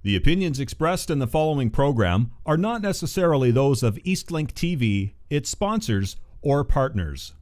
The opinions expressed in the following program are not necessarily those of Eastlink TV, its sponsors, or partners.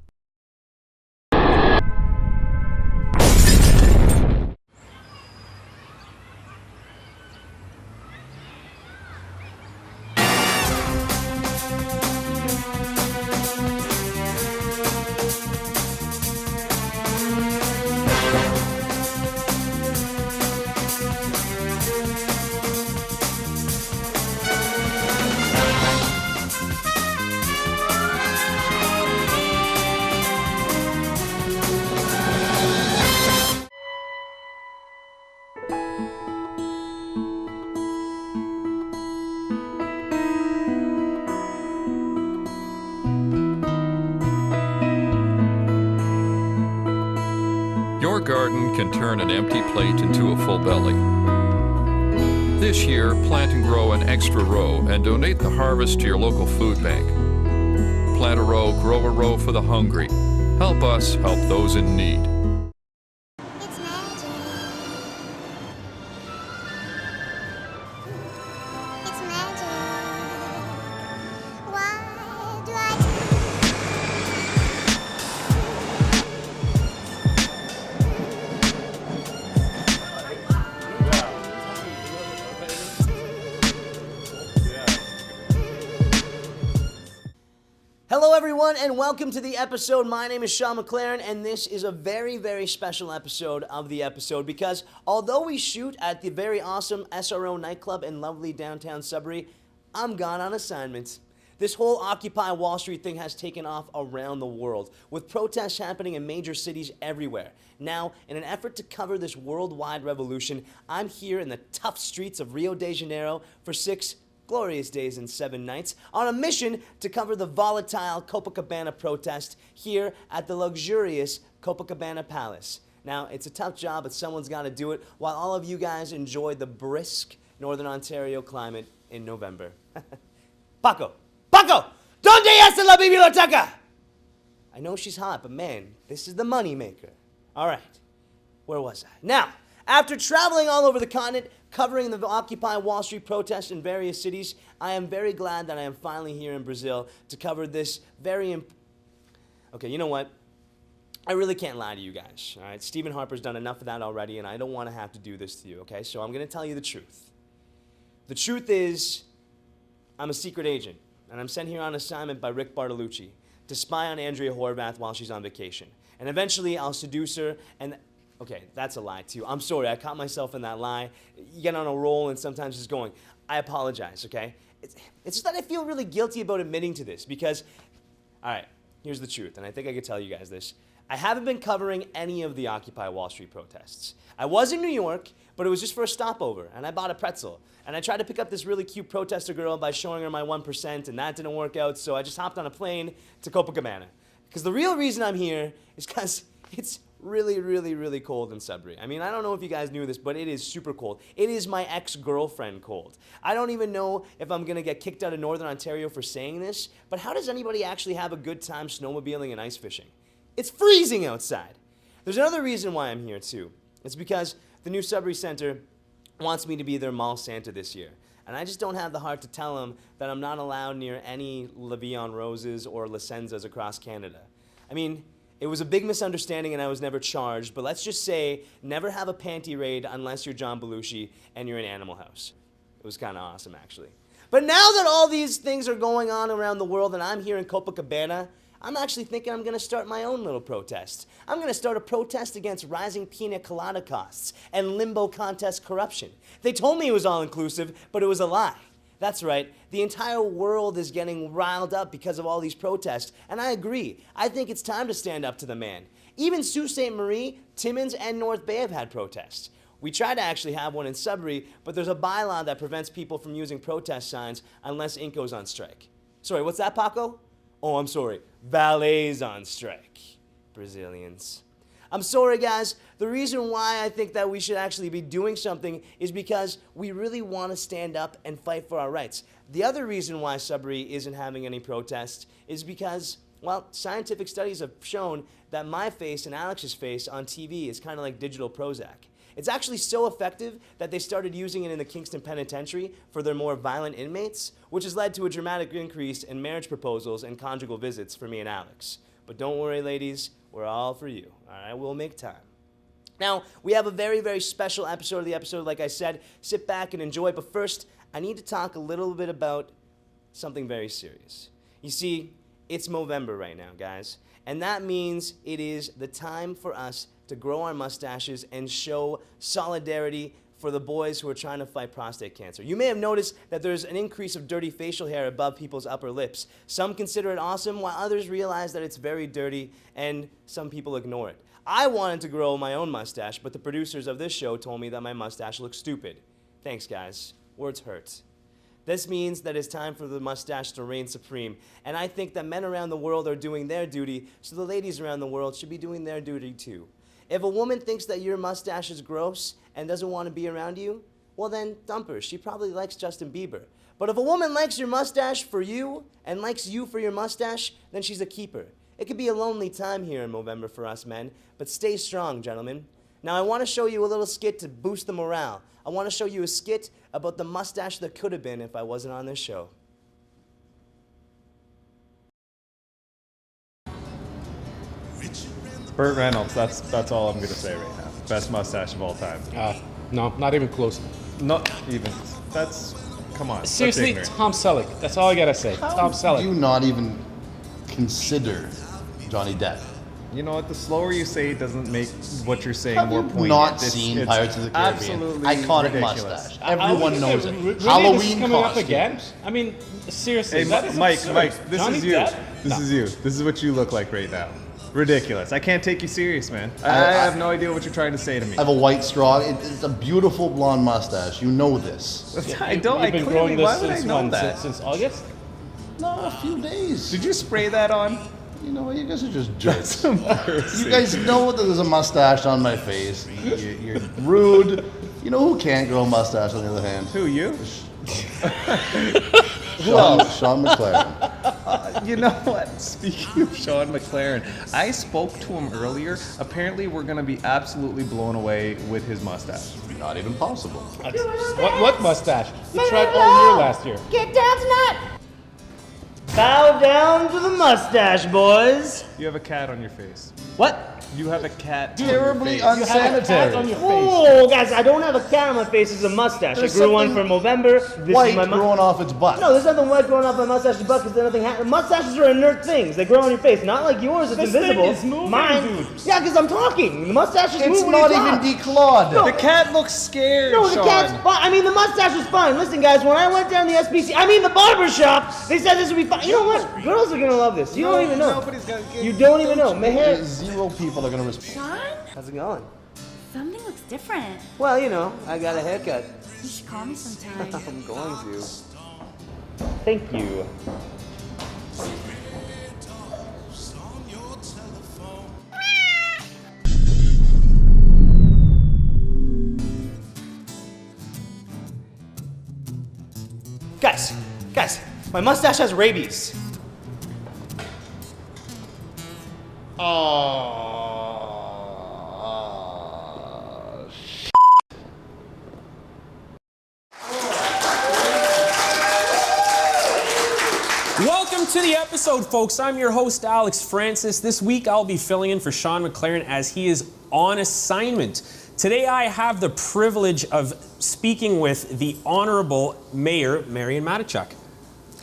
Your garden can turn an empty plate into a full belly. This year, plant and grow an extra row and donate the harvest to your local food bank. Plant a row, grow a row for the hungry. Help us help those in need. It's magic. It's magic. Why do I Hello everyone and welcome to the episode. My name is Sean McLaren and this is a very, very special episode of the episode because although we shoot at the very awesome SRO nightclub in lovely downtown Sudbury, I'm gone on assignment. This whole Occupy Wall Street thing has taken off around the world, with protests happening in major cities everywhere. Now, in an effort to cover this worldwide revolution, I'm here in the tough streets of Rio de Janeiro for 6 glorious days and 7 nights on a mission to cover the volatile Copacabana protest here at the luxurious Copacabana Palace. Now, it's a tough job, but someone's got to do it while all of you guys enjoy the brisk Northern Ontario climate in November. Paco! Paco! Donde está la biblioteca? I know she's hot, but man, this is the money maker. All right, where was I? Now, after traveling all over the continent, covering the Occupy Wall Street protests in various cities, I am very glad that I am finally here in Brazil to cover this Okay, you know what? I really can't lie to you guys, all right? Stephen Harper's done enough of that already, and I don't want to have to do this to you, okay? So I'm going to tell you the truth. The truth is, I'm a secret agent, and I'm sent here on assignment by Rick Bartolucci to spy on Andrea Horvath while she's on vacation. And eventually, I'll seduce her, and okay, that's a lie too. I'm sorry, I caught myself in that lie. You get on a roll and sometimes it's going. I apologize, okay? It's just that I feel really guilty about admitting to this because, all right, here's the truth, and I think I could tell you guys this. I haven't been covering any of the Occupy Wall Street protests. I was in New York, but it was just for a stopover, and I bought a pretzel. And I tried to pick up this really cute protester girl by showing her my 1%, and that didn't work out, so I just hopped on a plane to Copacabana. Because the real reason I'm here is because it's really, really, really cold in Sudbury. I mean, I don't know if you guys knew this, but it is super cold. It is my ex-girlfriend cold. I don't even know if I'm gonna get kicked out of Northern Ontario for saying this, but how does anybody actually have a good time snowmobiling and ice fishing? It's freezing outside. There's another reason why I'm here too. It's because the new Sudbury Center wants me to be their mall Santa this year. And I just don't have the heart to tell them that I'm not allowed near any La Vie en Roses or La Senzas across Canada. I mean, it was a big misunderstanding and I was never charged, but let's just say never have a panty raid unless you're John Belushi and you're in Animal House. It was kind of awesome, actually. But now that all these things are going on around the world and I'm here in Copacabana, I'm actually thinking I'm going to start my own little protest. I'm going to start a protest against rising pina colada costs and limbo contest corruption. They told me it was all-inclusive, but it was a lie. That's right, the entire world is getting riled up because of all these protests, and I agree. I think it's time to stand up to the man. Even Sault Ste. Marie, Timmins, and North Bay have had protests. We tried to actually have one in Sudbury, but there's a bylaw that prevents people from using protest signs unless Inco's on strike. Sorry, what's that, Paco? Oh, I'm sorry, valet's on strike. Brazilians. I'm sorry, guys. The reason why I think that we should actually be doing something is because we really want to stand up and fight for our rights. The other reason why Sudbury isn't having any protests is because, well, scientific studies have shown that my face and Alex's face on TV is kind of like digital Prozac. It's actually so effective that they started using it in the Kingston Penitentiary for their more violent inmates, which has led to a dramatic increase in marriage proposals and conjugal visits for me and Alex. But don't worry, ladies, we're all for you. All right, we'll make time. Now, we have a very, very special episode of the episode, like I said. Sit back and enjoy. But first, I need to talk a little bit about something very serious. You see, it's Movember right now, guys. And that means it is the time for us to grow our mustaches and show solidarity for the boys who are trying to fight prostate cancer. You may have noticed that there's an increase of dirty facial hair above people's upper lips. Some consider it awesome, while others realize that it's very dirty, and some people ignore it. I wanted to grow my own mustache, but the producers of this show told me that my mustache looks stupid. Thanks, guys. Words hurt. This means that it's time for the mustache to reign supreme, and I think that men around the world are doing their duty, so the ladies around the world should be doing their duty too. If a woman thinks that your mustache is gross and doesn't want to be around you, well then dump her. She probably likes Justin Bieber. But if a woman likes your mustache for you and likes you for your mustache, then she's a keeper. It could be a lonely time here in Movember for us men, but stay strong, gentlemen. Now I want to show you a little skit to boost the morale. I want to show you a skit about the mustache that could have been if I wasn't on this show. Burt Reynolds, that's all I'm gonna say right now. Best mustache of all time. No, not even close. Not even. That's, come on. Seriously, that's ignorant. Tom Selleck. That's all I gotta say. Tom Selleck. Do you not even consider Johnny Depp? You know what? The slower you say it doesn't make what you're saying Have more you poignant. not It's- seen it's Pirates of the Caribbean? Absolutely Iconic ridiculous. mustache. Everyone knows it. Really? Halloween This is coming up costumes. again? I mean, seriously. Hey, that is Mike, absurd. Mike, this Johnny is you. Depp? This No. is you. This is what you look like right now. Ridiculous. I can't take you serious, man. I I- have no idea what you're trying to say to me. I have a white straw. It's a beautiful blonde mustache. You know this. I don't. I You've been clearly. growing this Why would I since know when? that? Since August? No, a few days. Did you spray that on? You know what? You guys are just jerks. Embarrassing. You guys know that there's a mustache on my face. You're rude. You know who can't grow a mustache on the other hand? Who, you? Sean McLaren. You know what? Speaking of Sean McLaren, I spoke to him earlier. Apparently, we're going to be absolutely blown away with his mustache. Not even possible. What mustache? You tried all year last year. Get down tonight! Bow down to the mustache, boys. You have a cat on your face. What? You have a cat Terribly on your face. You have a cat unsanitary. on your face. Oh, guys, I don't have a cat on my face. It's a mustache. There's I grew one for something Movember. This White is my growing off its butt. No, there's nothing white growing off my mustache and butt because nothing happens. Mustaches are inert things. They grow on your face. Not like yours, it's This thing invisible. is moving, Mine, dude. yeah, because I'm talking. The mustache is It's moving. not when you even talk. declawed. The cat looks scared, No, the Sean. cat's fine. I mean, the mustache was fine. Listen, guys, when I went down the SBC, I mean the barber shop, they said this would be fine. You know what? Girls are gonna love this. You don't even know. Nobody's gonna get You don't even know. Meher, Zero people are going to respond. Sean, how's it going? something looks different. Well, you know, I got a haircut. You should call me sometime. I'm going to. Thank you. Guys, my mustache has rabies. Welcome to the episode, folks. I'm your host, Alex Francis. This week, I'll be filling in for Sean McLaren as he is on assignment. Today, I have the privilege of speaking with the Honorable Mayor, Marion Matichuk.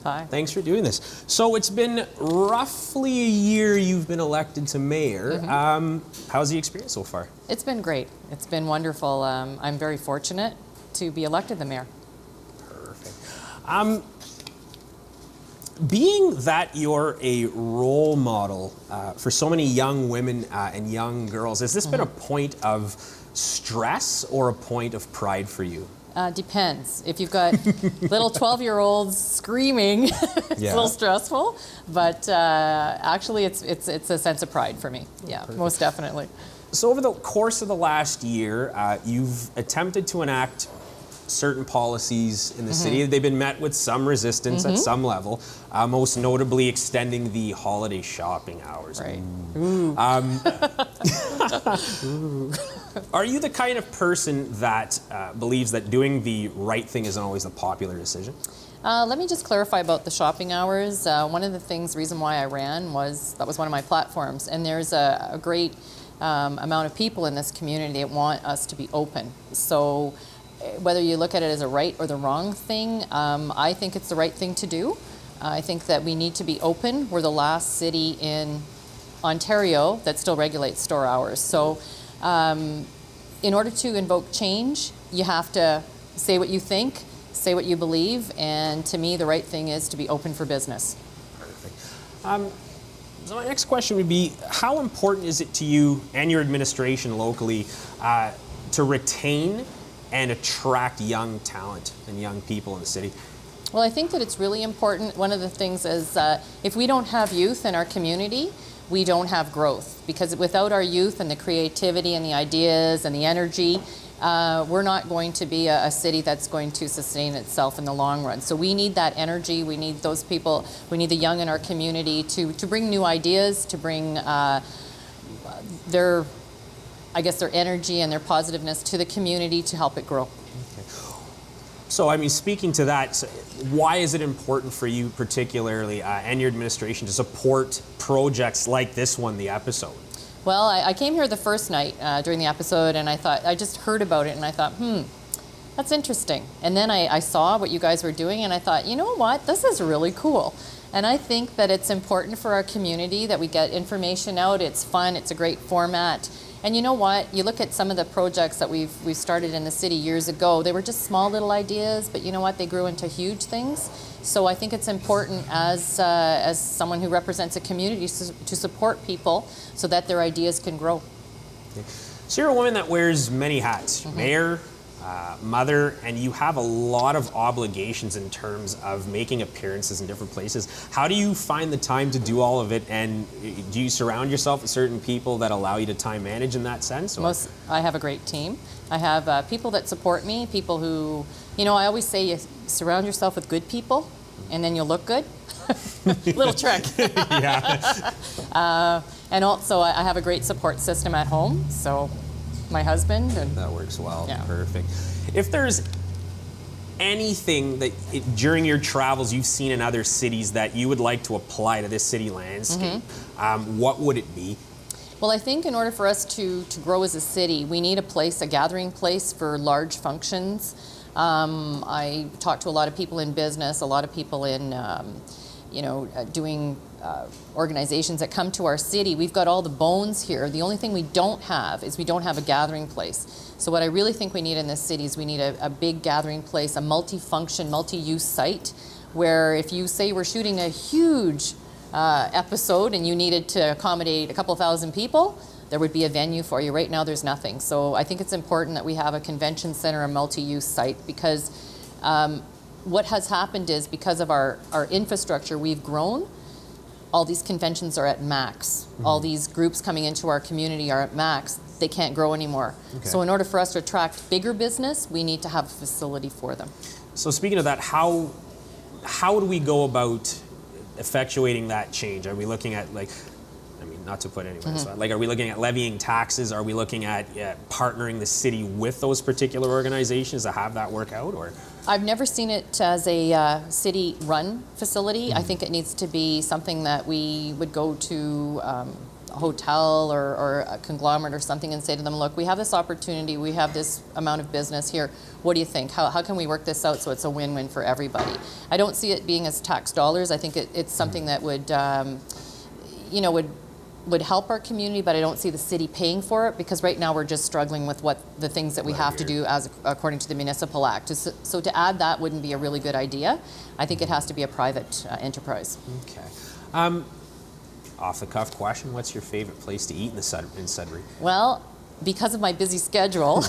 Hi. Thanks for doing this. So it's been roughly a year you've been elected to mayor. How's the experience so far? It's been great. It's been wonderful. I'm very fortunate to be elected the mayor. Perfect. Being that you're a role model for so many young women and young girls, has this been a point of stress or a point of pride for you? Depends. If you've got little 12-year-olds screaming, it's a little stressful. But actually, it's a sense of pride for me. Yeah, most definitely. So over the course of the last year, you've attempted to enact certain policies in the city. They've been met with some resistance at some level, most notably extending the holiday shopping hours. Right. Are you the kind of person that believes that doing the right thing isn't always a popular decision? Let me just clarify about the shopping hours. One of the things, reason why I ran was that was one of my platforms, and there's a great amount of people in this community that want us to be open. So whether you look at it as a right or the wrong thing, I think it's the right thing to do. I think that we need to be open. We're the last city in Ontario that still regulates store hours. So in order to invoke change, you have to say what you think, say what you believe, and to me the right thing is to be open for business. Perfect. So my next question would be, how important is it to you and your administration locally to retain and attract young talent and young people in the city? Well, I think that it's really important. One of the things is if we don't have youth in our community, we don't have growth, because without our youth and the creativity and the ideas and the energy, we're not going to be a city that's going to sustain itself in the long run. So we need that energy. We need those people. We need the young in our community to bring new ideas, to bring their energy and their positiveness to the community to help it grow. Okay. So, I mean, speaking to that, why is it important for you particularly and your administration to support projects like this one, the episode? Well, I came here the first night during the episode, and I just heard about it, and I thought, that's interesting. And then I saw what you guys were doing, and I thought, you know what, this is really cool. And I think that it's important for our community that we get information out. It's fun, it's a great format. And you know what, you look at some of the projects that we've started in the city years ago, they were just small little ideas, but you know what, they grew into huge things. So I think it's important as someone who represents a community to support people so that their ideas can grow. Okay. So you're a woman that wears many hats, mayor, mother, and you have a lot of obligations in terms of making appearances in different places. How do you find the time to do all of it, and do you surround yourself with certain people that allow you to time manage in that sense? Or? I have a great team. I have people that support me, people who, I always say you surround yourself with good people and then you'll look good. Little trick. Yeah. And also I have a great support system at home, so my husband. And that works well. Yeah. Perfect. If there's anything that during your travels you've seen in other cities that you would like to apply to this city landscape, what would it be? Well, I think in order for us to grow as a city, we need a gathering place for large functions. I talk to a lot of people in business, a lot of people in, doing organizations that come to our city. We've got all the bones here. The only thing we don't have is we don't have a gathering place. So what I really think we need in this city is we need a big gathering place, a multi-function, multi-use site, where if you say we're shooting a huge episode and you needed to accommodate a couple thousand people, there would be a venue for you. Right now there's nothing. So I think it's important that we have a convention center, a multi-use site, because what has happened is because of our infrastructure, we've grown. All these conventions are at max. All these groups coming into our community are at max. They can't grow anymore. Okay. So in order for us to attract bigger business, we need to have a facility for them. So speaking of that, how do we go about effectuating that change? Are we looking at not to put anyone else, are we looking at levying taxes? Are we looking at partnering the city with those particular organizations to have that work out? Or I've never seen it as a city-run facility. I think it needs to be something that we would go to a hotel or a conglomerate or something and say to them, look, we have this opportunity, we have this amount of business here. What do you think? How can we work this out so it's a win-win for everybody? I don't see it being as tax dollars. I think it's something that would help our community, but I don't see the city paying for it, because right now we're just struggling with the things that we have to do according to the Municipal Act. So to add that wouldn't be a really good idea. I think it has to be a private enterprise. Okay. Off the cuff question, what's your favorite place to eat in Sudbury? Well, because of my busy schedule,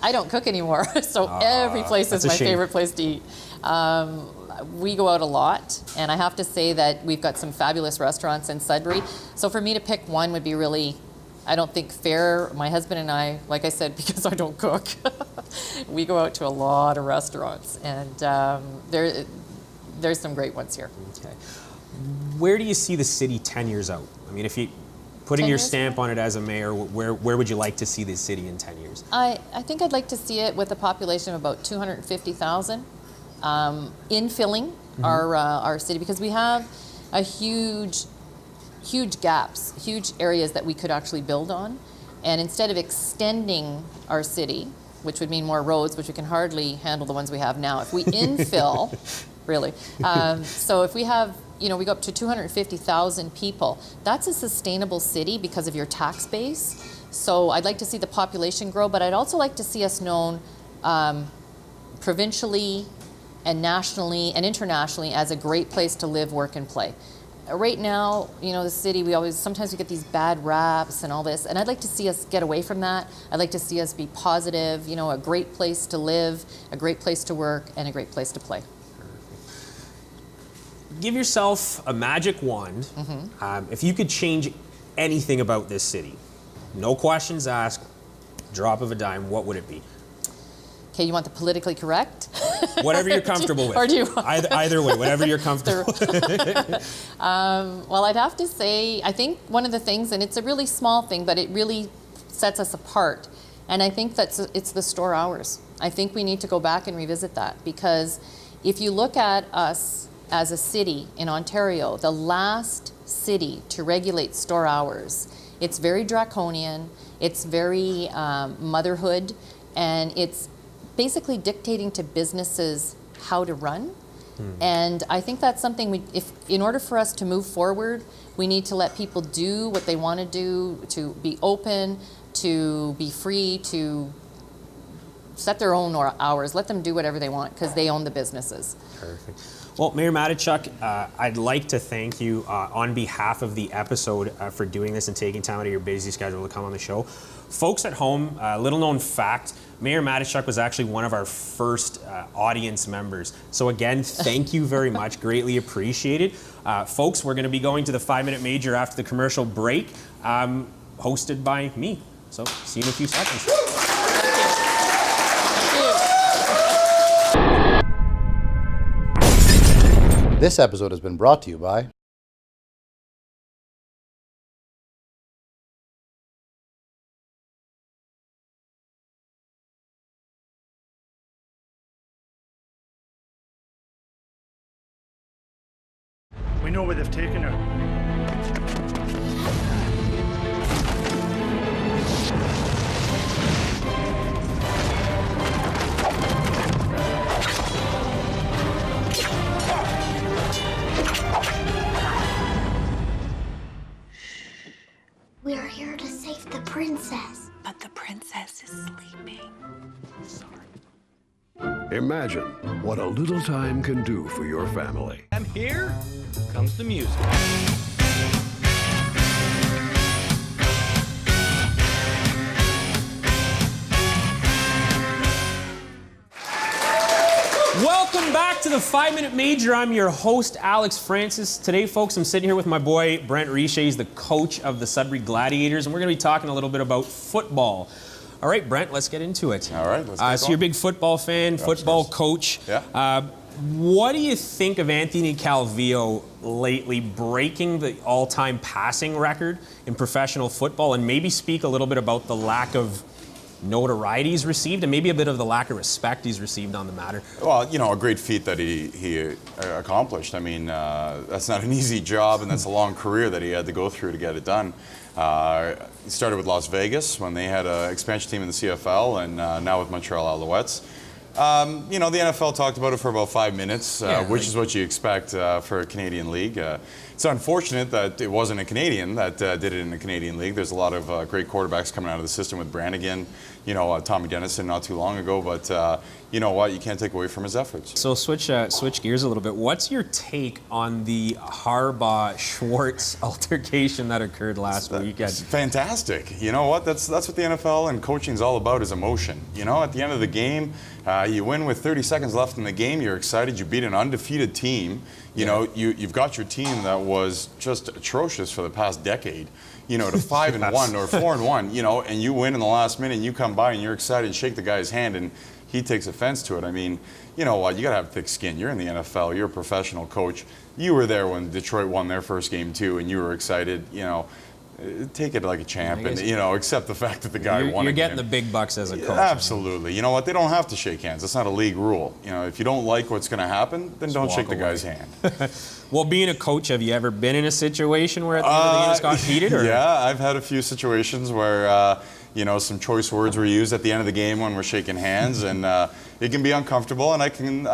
I don't cook anymore. So every place is my favorite place to eat. We go out a lot, and I have to say that we've got some fabulous restaurants in Sudbury. So for me to pick one would be really, I don't think, fair. My husband and I, like I said, because I don't cook, we go out to a lot of restaurants, and there's some great ones here. Okay. Where do you see the city 10 years out? I mean, if you Putting 10 your years stamp on it as a mayor, where would you like to see this city in 10 years? I think I'd like to see it with a population of about 250,000, infilling our city, because we have a huge gaps, huge areas that we could actually build on. And instead of extending our city, which would mean more roads, which we can hardly handle the ones we have now, if we infill, really. So if we have, we go up to 250,000 people, that's a sustainable city because of your tax base. So I'd like to see the population grow, but I'd also like to see us known provincially and nationally and internationally as a great place to live, work, and play. Right now, the city, sometimes we get these bad raps and all this, and I'd like to see us get away from that. I'd like to see us be positive, a great place to live, a great place to work, and a great place to play. Give yourself a magic wand. If you could change anything about this city, no questions asked, drop of a dime, what would it be? Okay, you want the politically correct? Whatever you're comfortable with. Or do you either way, whatever you're comfortable with. Well, I'd have to say, I think one of the things, and it's a really small thing, but it really sets us apart, and I think it's the store hours. I think we need to go back and revisit that, because if you look at us as a city in Ontario, the last city to regulate store hours, it's very draconian, it's very motherhood, and it's basically dictating to businesses how to run. And I think that's something in order for us to move forward, we need to let people do what they want to do, to be open, to be free, to set their own hours, let them do whatever they want, because they own the businesses. Perfect. Well, Mayor Matechuk, I'd like to thank you on behalf of the episode for doing this and taking time out of your busy schedule to come on the show. Folks at home, little known fact, Mayor Matechuk was actually one of our first audience members. So again, thank you very much, greatly appreciated. Folks, we're gonna be going to the 5-minute major after the commercial break, hosted by me. So see you in a few seconds. This episode has been brought to you by We know where they've taken her. We are here to save the princess. But the princess is sleeping. Imagine what a little time can do for your family. And here comes the music. Welcome back to the 5-Minute Major. I'm your host, Alex Francis. Today, folks, I'm sitting here with my boy, Brent Richer. He's the coach of the Sudbury Gladiators, and we're going to be talking a little bit about football. All right, Brent, let's get into it. All right, let's get so you're a big football fan, football coach. Yeah. What do you think of Anthony Calvillo lately breaking the all-time passing record in professional football, and maybe speak a little bit about the lack of notoriety he's received and maybe a bit of the lack of respect he's received on the matter? Well, a great feat that he accomplished. I mean, that's not an easy job, and that's a long career that he had to go through to get it done. He started with Las Vegas when they had an expansion team in the CFL, and now with Montreal Alouettes. The NFL talked about it for about 5 minutes, which is what you expect for a Canadian league. It's unfortunate that it wasn't a Canadian that did it in the Canadian league. There's a lot of great quarterbacks coming out of the system with Brannigan, Tommy Dennison not too long ago, but you know what? You can't take away from his efforts. So switch gears a little bit. What's your take on the Harbaugh-Schwartz altercation that occurred last weekend? It's fantastic. You know what? That's what the NFL and coaching is all about, is emotion. At the end of the game, you win with 30 seconds left in the game. You're excited. You beat an undefeated team. You've got your team that was just atrocious for the past decade. To 5-1 or 4-1. And you win in the last minute. And you come by and you're excited and shake the guy's hand, and he takes offense to it. I mean, you know what? You got to have thick skin. You're in the NFL. You're a professional coach. You were there when Detroit won their first game too, and you were excited. take it like a champ and, accept the fact that the guy won. You're getting the big bucks as a coach. Absolutely. You know what? They don't have to shake hands. That's not a league rule. If you don't like what's going to happen, then don't shake the guy's hand. Well, being a coach, have you ever been in a situation where at the end of the game it's got heated? Or? Yeah, I've had a few situations where, some choice words were used at the end of the game when we're shaking hands, and it can be uncomfortable, and I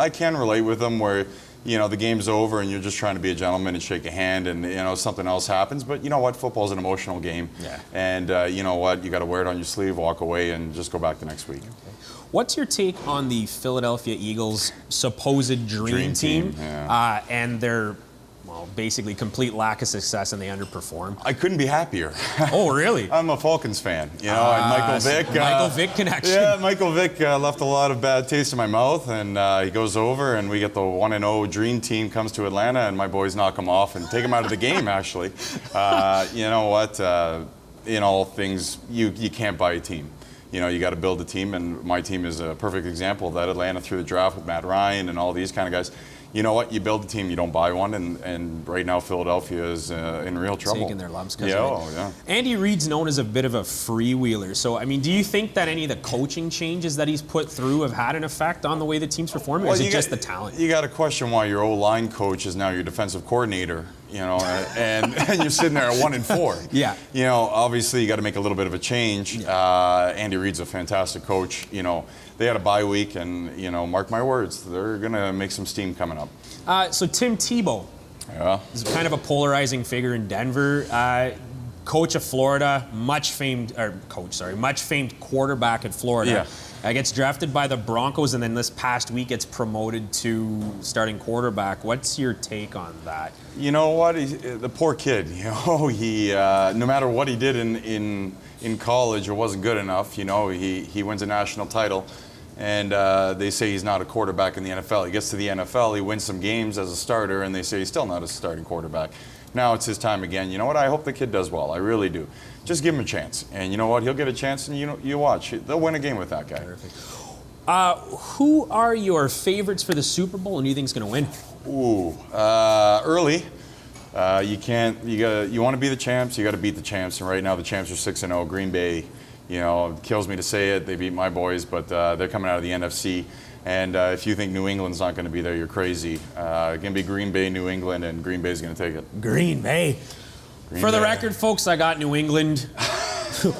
can relate with them where, the game's over and you're just trying to be a gentleman and shake a hand and, something else happens. But you know what? Football's an emotional game. Yeah. And you know what? You got to wear it on your sleeve, walk away, and just go back the next week. Okay. What's your take on the Philadelphia Eagles' supposed dream team yeah. and their basically complete lack of success, and they underperform? I couldn't be happier. Oh, really? I'm a Falcons fan. And Michael Vick. Michael Vick connection. Yeah, Michael Vick left a lot of bad taste in my mouth, and he goes over, and we get the 1-0 dream team comes to Atlanta, and my boys knock him off and take him out of the game, actually. You know what? In all things, you can't buy a team. You got to build a team, and my team is a perfect example of that. Atlanta through the draft with Matt Ryan and all these kind of guys. You know what? You build a team, you don't buy one, and right now Philadelphia is in real trouble. Taking their lumps. Yeah. Andy Reid's known as a bit of a freewheeler. So, do you think that any of the coaching changes that he's put through have had an effect on the way the team's performing, or is it just the talent? You got to question why your O-line coach is now your defensive coordinator, and you're sitting there at 1-4. Yeah. Obviously you got to make a little bit of a change. Yeah. Andy Reid's a fantastic coach. They had a bye week, and mark my words, they're gonna make some steam coming up. So Tim Tebow, is kind of a polarizing figure in Denver. Coach of Florida, much famed quarterback at Florida. Yeah. Gets drafted by the Broncos, and then this past week gets promoted to starting quarterback. What's your take on that? You know what? The poor kid. He no matter what he did in college, it wasn't good enough. He wins a national title, and they say he's not a quarterback in the NFL. He gets to the NFL, he wins some games as a starter, and they say he's still not a starting quarterback. Now it's his time again. You know what? I hope the kid does well. I really do. Just give him a chance, and you know what? He'll get a chance, and you watch. They'll win a game with that guy. Perfect. Who are your favorites for the Super Bowl, and who you think is going to win? Early. You want to be the champs, you got to beat the champs, and right now the champs are 6-0. Green Bay, it kills me to say it, they beat my boys, but they're coming out of the NFC, and if you think New England's not going to be there, you're crazy. It's going to be Green Bay, New England, and Green Bay's going to take it. Green Bay. For the record, folks, I got New England.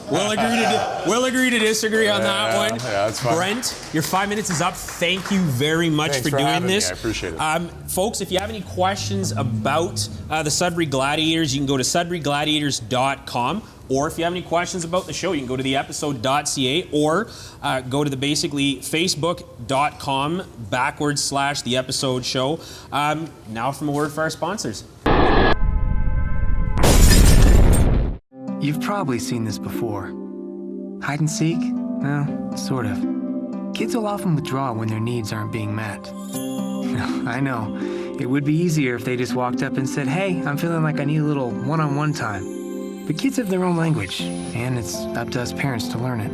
We'll agree to disagree on that one. Yeah, that's fine. Brent, your 5 minutes is up. Thank you very much Thanks for doing this. Me. I appreciate it. Folks, if you have any questions about the Sudbury Gladiators, you can go to sudburygladiators.com. Or if you have any questions about the show, you can go to theepisode.ca or go to the basically facebook.com/the episode show. Now from a word for our sponsors. You've probably seen this before. Hide and seek? Well, sort of. Kids will often withdraw when their needs aren't being met. I know. It would be easier if they just walked up and said, "Hey, I'm feeling like I need a little one-on-one time." But kids have their own language, and it's up to us parents to learn it.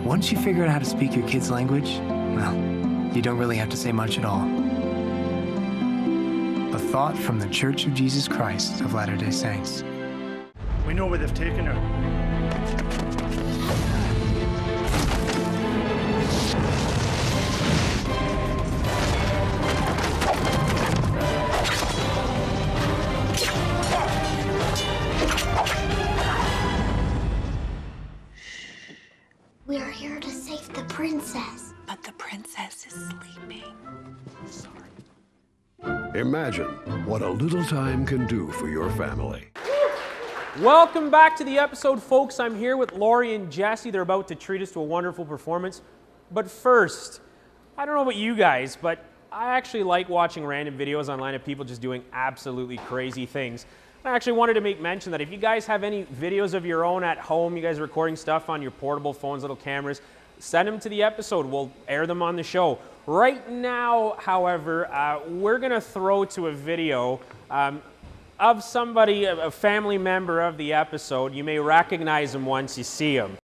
Once you figure out how to speak your kid's language, well, you don't really have to say much at all. A thought from the Church of Jesus Christ of Latter-day Saints. We know where they've taken her. We are here to save the princess. But the princess is sleeping. Imagine what a little time can do for your family. Welcome back to the episode, folks. I'm here with Lori and Jesse. They're about to treat us to a wonderful performance. But first, I don't know about you guys, but I actually like watching random videos online of people just doing absolutely crazy things. I actually wanted to make mention that if you guys have any videos of your own at home, you guys are recording stuff on your portable phones, little cameras, send them to the episode. We'll air them on the show. Right now, however, we're going to throw to a video of somebody, a family member of the episode. You may recognize him once you see him.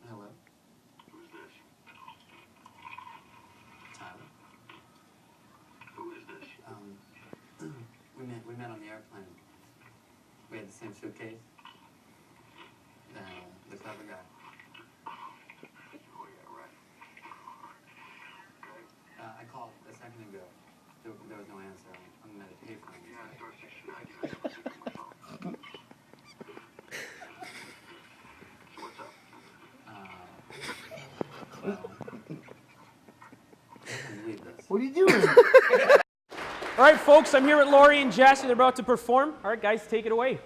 Hello. Who's this? Tyler. same suitcase? The clever guy. I called a second ago. There was no answer. I'm at a payphone. What are you doing? All right, folks, I'm here with Laurie and Jesse. They're about to perform. All right, guys, take it away.